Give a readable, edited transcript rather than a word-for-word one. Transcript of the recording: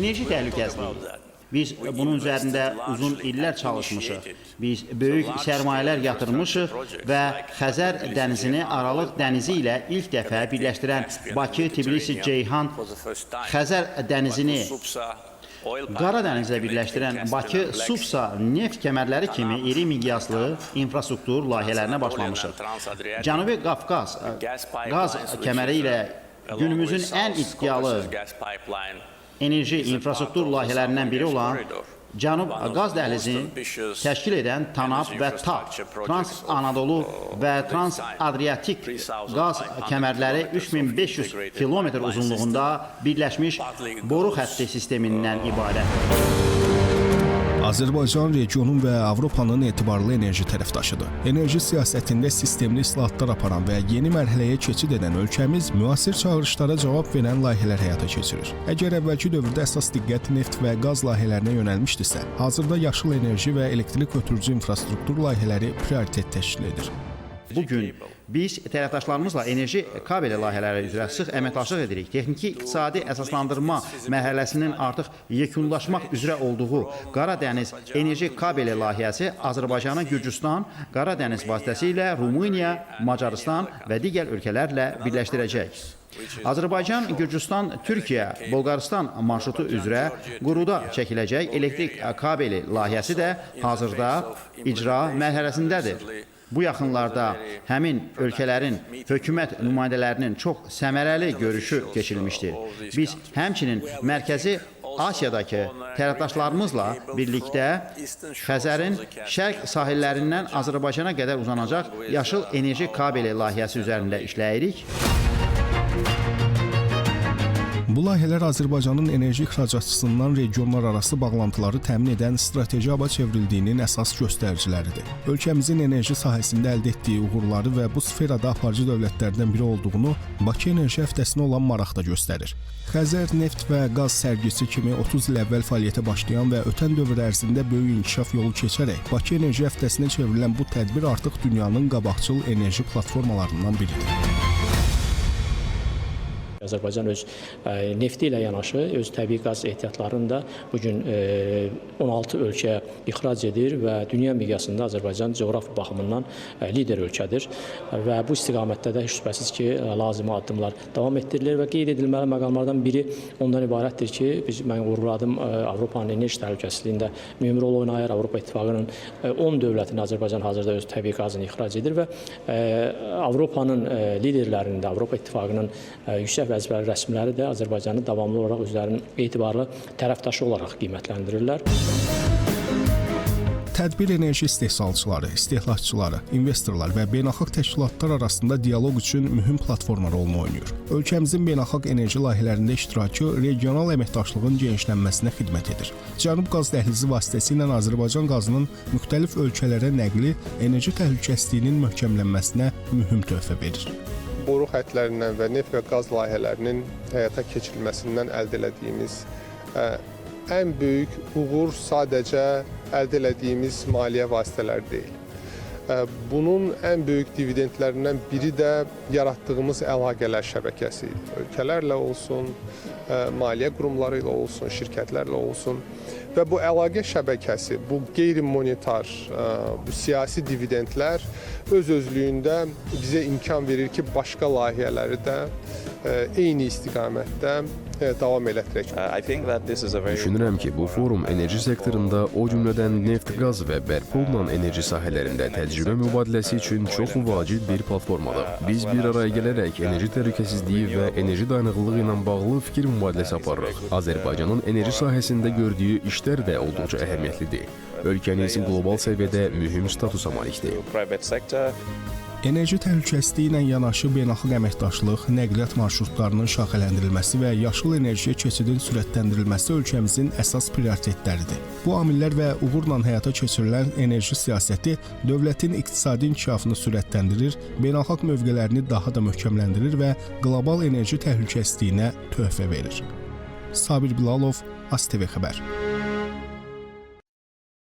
Enerji təhlükəsizliyi. Biz bunun üzərində uzun illər çalışmışıq. Biz böyük sərmayələr yatırmışıq və Xəzər dənizini Aralıq dənizi ilə ilk dəfə birləşdirən Bakı, Tbilisi, Ceyhan, Xəzər dənizini Qara dənizlə birləşdirən Bakı, Supsa neft kəmərləri kimi iri miqyaslı infrastruktur layihələrinə başlamışıq. Cənubi Qafqaz qaz kəməri ilə günümüzün ən iddialı enerji infrastruktur layihələrindən biri olan Cənub qaz dəhlizini təşkil edən TANAP və TAP, Trans-Anadolu və Trans-Adriatik qaz kəmərləri 3500 kilometr uzunluğunda birləşmiş boru xətti sistemindən ibarət. Azərbaycan regionun və Avropanın etibarlı enerji tərəfdaşıdır. Enerji siyasətində sistemli islahatlar aparan və yeni mərhələyə keçid edən ölkəmiz müasir çağırışlara cavab verən layihələr həyata keçirir. Əgər əvvəlki dövrdə əsas diqqət neft və qaz layihələrinə yönəlmişdisə, hazırda yaşıl enerji və elektrik ötürücü infrastruktur layihələri prioritet təşkil edir. Bugün biz tərəfdaşlarımızla enerji kabeli layihələri üzrə sıx əməkdaşlıq edirik. Texniki iqtisadi əsaslandırma mərhələsinin artıq yekunlaşmaq üzrə olduğu Qara Dəniz enerji kabeli layihəsi Azərbaycanı Gürcüstan, Qara Dəniz vasitəsilə Rumıniya, Macarıstan və digər ölkələrlə birləşdirəcək. Azərbaycan, Gürcüstan, Türkiyə, Bolqarıstan marşrutu üzrə quruda çəkiləcək elektrik kabeli layihəsi də hazırda icra mərhələsindədir. Bu yaxınlarda həmin ölkələrin hökumət nümayəndələrinin çox səmərəli görüşü keçirilmişdir. Biz həmçinin Mərkəzi Asiyadakı tərəfdaşlarımızla birlikdə Xəzərin şərq sahillərindən Azərbaycana qədər uzanacaq yaşıl enerji kabeli layihəsi üzərində işləyirik. Bu layihələr Azərbaycanın enerji ixracatçısından regionlar arası bağlantıları təmin edən strateji haba çevrildiyinin əsas göstəriciləridir. Ölkəmizin enerji sahəsində əldə etdiyi uğurları və bu sferada aparıcı dövlətlərdən biri olduğunu Bakı Enerji Həftəsinə olan maraq da göstərir. Xəzər neft və qaz sərgisi kimi 30 il əvvəl fəaliyyətə başlayan və ötən dövr ərzində böyük inkişaf yolu keçərək Bakı Enerji Həftəsinə çevrilən bu tədbir artıq dünyanın qabaqcıl enerji platformalarından biridir. Azərbaycan öz nefti ilə yanaşı, öz təbii qaz ehtiyatlarını da bugün 16 ölkəyə ixrac edir və dünya miqyasında Azərbaycan coğrafi baxımından lider ölkədir. Və bu istiqamətdə də heç şübhəsiz ki, lazımi addımlar davam etdirilir və qeyd edilməli məqamlardan biri ondan ibarətdir ki, mən vurğuladım, Avropanın enerji təhlükəsizliyində mühüm rol oynayır. Avropa İttifaqının 10 dövlətini Azərbaycan hazırda öz təbii qazını ixrac edir və Avropanın liderlərində, Avropa İttifaqının yüksək vəzifəli rəsmiləri də Azərbaycanı davamlı olaraq özlərinin etibarlı tərəfdaşı olaraq qiymətləndirirlər. Tədbir enerji istehsalçıları, istehlakçıları, investorlar və beynəlxalq təşkilatlar arasında dialoq üçün mühüm platforma rolunu oynayır. Ölkəmizin beynəlxalq enerji layihələrində iştirakı regional əməkdaşlığın genişlənməsinə xidmət edir. Cənub qaz dəhlizi vasitəsilə Azərbaycan qazının müxtəlif ölkələrə nəqli enerji təhlükəsizliyinin möhkəmlənməsinə mühüm töhfə verir. Boru xətlərindən və neft və qaz layihələrinin həyata keçirilməsindən əldə etdiyimiz ən böyük uğur sadəcə əldə etdiyimiz maliyyə vasitələri deyil. Bunun ən böyük dividendlərindən biri də yaratdığımız əlaqələr şəbəkəsi. Ölkələrlə olsun, maliyyə qurumları ilə olsun, şirkətlərlə olsun. Və bu əlaqə şəbəkəsi, bu qeyri-monetar, bu siyasi dividendlər öz-özlüyündə bizə imkan verir ki, başqa layihələri də eyni istiqamətdə davam elətdirək. Düşünürəm ki, bu forum enerji sektorunda, o cümlədən neft, qaz və bərpa olunan enerji sahələrində təcrübə mübadiləsi üçün çox vacib bir platformadır. Biz bir araya gələrək enerji təhlükəsizliyi və enerji dayanıqlılığı ilə bağlı fikir mübadiləsi aparırıq. Azərbaycanın enerji sahəsində gördüyü işlər də olduqca əhəmiyyətlidir. Ölkəniz qlobal səviyyədə mühüm statusa malikdir. Enerji təhlükəsizliyi ilə yanaşı beynəlxalq əməkdaşlıq, nəqliyyat marşrutlarının şaxələndirilməsi və yaşıl enerjiyə keçidin sürətləndirilməsi ölkəmizin əsas prioritetləridir. Bu amillər və uğurla həyata keçirilən enerji siyasəti dövlətin iqtisadi inkişafını sürətləndirir, beynəlxalq mövqelərini daha da möhkəmləndirir və qlobal enerji təhlükəsizliyinə töhfə verir. Sabir Bilalov, ASTV Xəbər.